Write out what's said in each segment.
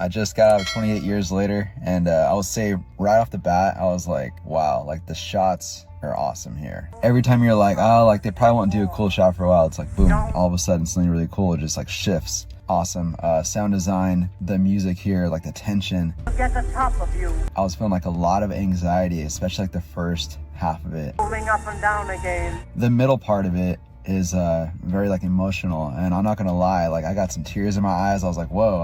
I just got out of 28 years later, and I will say right off the bat, I was like, wow, like the shots are awesome here. Every time you're like, oh, like they probably won't do a cool shot for a while, it's like boom, all of a sudden something really cool, it just like shifts. Awesome. Sound design, the music here, like the tension. Get the top of you. I was feeling like a lot of anxiety, especially like the first half of it. Moving up and down again. The middle part of it is very like emotional, and I'm not gonna lie, like I got some tears in my eyes. I was like, whoa,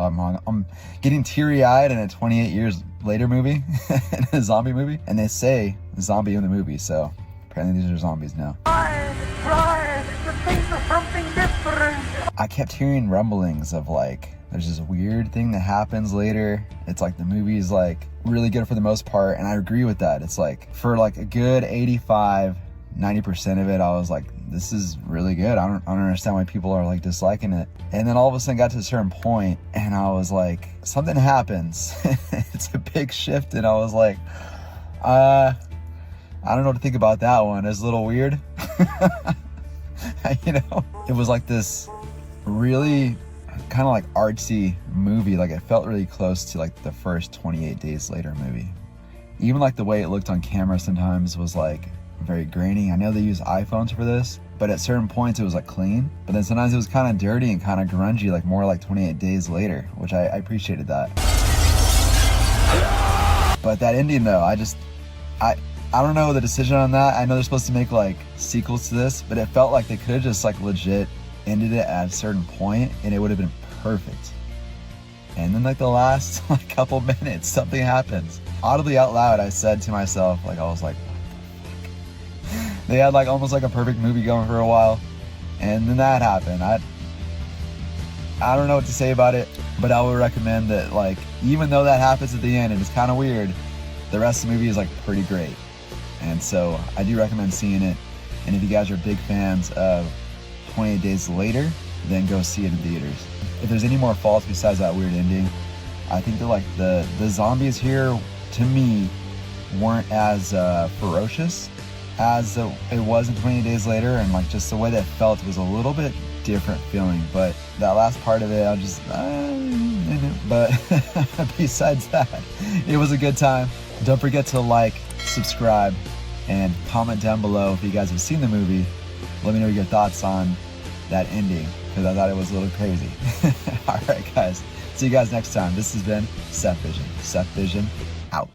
I'm getting teary-eyed in a 28 years later movie, in a zombie movie, and they say zombie in the movie, so apparently these are zombies now. Try to think of something different. I kept hearing rumblings of like there's this weird thing that happens later. It's like the movie's like really good for the most part, and I agree with that. It's like for like a good 85-90% of it, I was like, this is really good. I don't understand why people are like disliking it. And then all of a sudden got to a certain point and I was like, something happens. It's a big shift, and I was like, I don't know what to think about that one. It's a little weird. You know, it was like this really kind of like artsy movie. Like it felt really close to like the first 28 Days Later movie. Even like the way it looked on camera sometimes was like very grainy. I know they use iPhones for this, but at certain points it was like clean, but then sometimes it was kind of dirty and kind of grungy, like more like 28 Days Later, which I appreciated that. But that ending though, I don't know the decision on that. I know they're supposed to make like sequels to this, but it felt like they could have just like legit ended it at a certain point and it would have been perfect. And then like the last like couple minutes, something happens. Audibly out loud, I said to myself, like I was like, they had like almost like a perfect movie going for a while, and then that happened. I don't know what to say about it, but I would recommend that, like, even though that happens at the end and it's kind of weird, the rest of the movie is like pretty great. And so I do recommend seeing it. And if you guys are big fans of 28 Days Later, then go see it in theaters. If there's any more faults besides that weird ending, I think that like the zombies here, to me, weren't as ferocious as it was in 28 Days Later, and like just the way that it felt was a little bit different feeling. But that last part of it, I just but besides that, it was a good time. Don't forget to like, subscribe, and comment down below if you guys have seen the movie. Let me know your thoughts on that ending, because I thought it was a little crazy. Alright guys, see you guys next time. This has been Seth Vision.